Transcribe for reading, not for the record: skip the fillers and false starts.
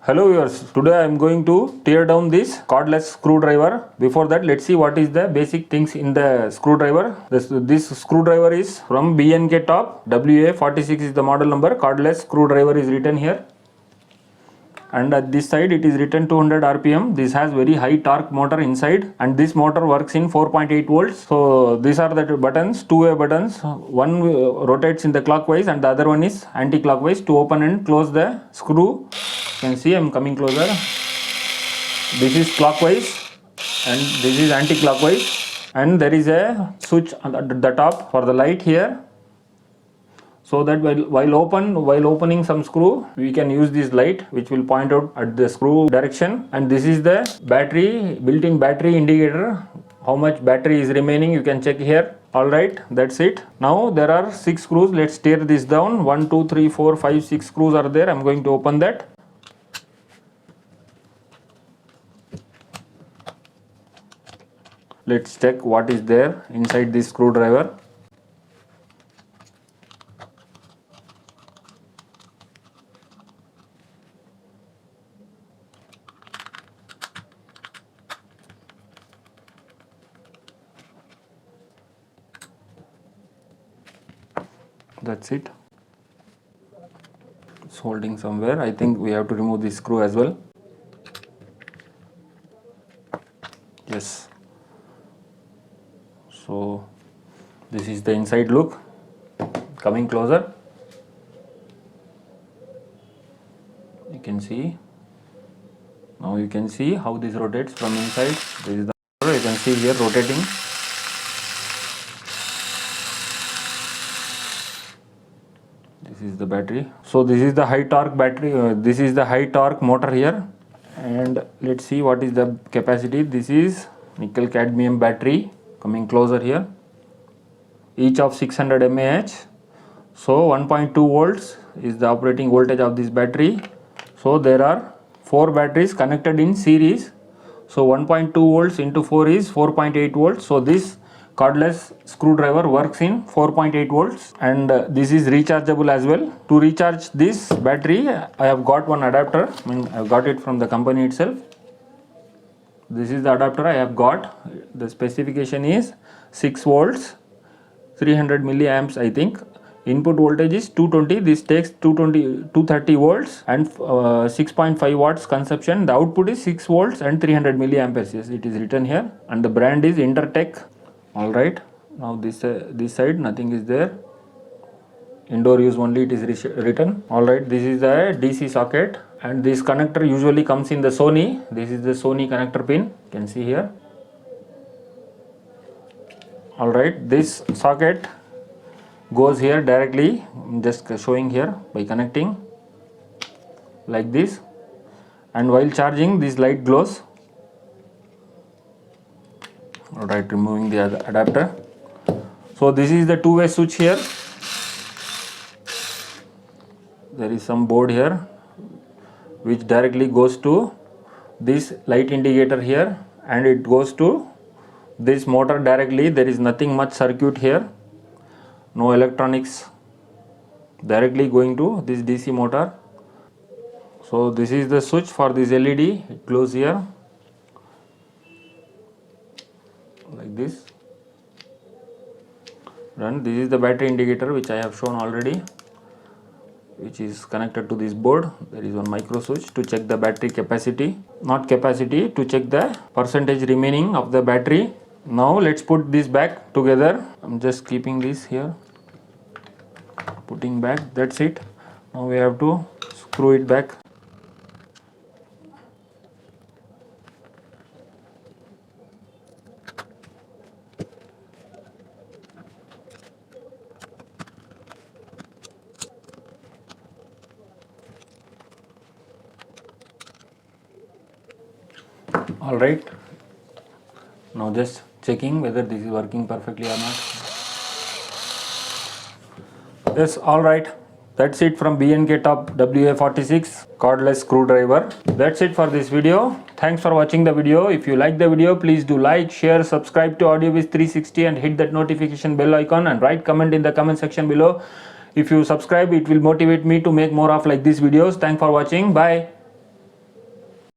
Hello viewers, today I am going to tear down this cordless screwdriver. Before that, let's see what is the basic things in the screwdriver. This screwdriver is from BNKTOP. WA46 is the model number. Cordless screwdriver is written here. And at this side it is written 200 rpm. This has very high torque motor inside, and this motor works in 4.8 volts. So these are the buttons, two-way buttons. One rotates in the clockwise and the other one is anti-clockwise to open and close the screw. You can see I'm coming closer. This is clockwise and this is anti-clockwise, and there is a switch at the top for the light here, so that while opening some screw we can use this light which will point out at the screw direction. And this is the battery, built-in battery indicator. How much battery is remaining you can check here. Alright, that's it. Now there are 6 screws. Let's tear this down. 1 2 3 4 5 6 screws are there. I'm going to open that. Let's check what is there inside this screwdriver. That's it. It's holding somewhere. I think we have to remove this screw as well. Yes. So this is the inside look. Coming closer, you can see. Now you can see how this rotates from inside. This is the motor. You can see here rotating. This is the battery. So this is the high torque battery. This is the high torque motor here. And let's see what is the capacity. This is nickel cadmium battery. Coming closer here. Each of 600 mAh. So 1.2 volts is the operating voltage of this battery. So there are 4 batteries connected in series. So 1.2 volts into 4 is 4.8 volts. So this cordless screwdriver works in 4.8 volts, and this is rechargeable as well. To recharge this battery I have got one adapter. I have got it from the company itself. This is the adapter I have got. The specification is 6 volts 300 milliamps. I think input voltage is 220. This takes 230 volts and 6.5 watts consumption. The output is 6 volts and 300 milliamperes. Yes, it is written here, and the brand is Intertech. Alright, now this side nothing is there. Indoor use only it is written. Alright, this is the DC socket, and this connector usually comes in the Sony. This is the Sony connector pin. You can see here. Alright, this socket goes here directly. I'm just showing here by connecting like this, and while charging this light glows. Alright, removing the adapter. So this is the two-way switch here. There is some board here which directly goes to this light indicator here, and it goes to this motor directly. There is nothing much circuit here, no electronics, directly going to this DC motor. So this is the switch for this LED. It glows here like this. And this is the battery indicator which I have shown already, which is connected to this board. There is one micro switch to check the battery capacity, not capacity, to check the percentage remaining of the battery. Now let's put this back together. I'm just keeping this here, putting back. That's it. Now we have to screw it back. Alright, now just checking whether this is working perfectly or not. Yes, alright, that's it from BNKTOP WA46 cordless screwdriver. That's it for this video. Thanks for watching the video. If you like the video, please do like, share, subscribe to AudioBiz360 and hit that notification bell icon, and write comment in the comment section below. If you subscribe, it will motivate me to make more of like these videos. Thanks for watching. Bye.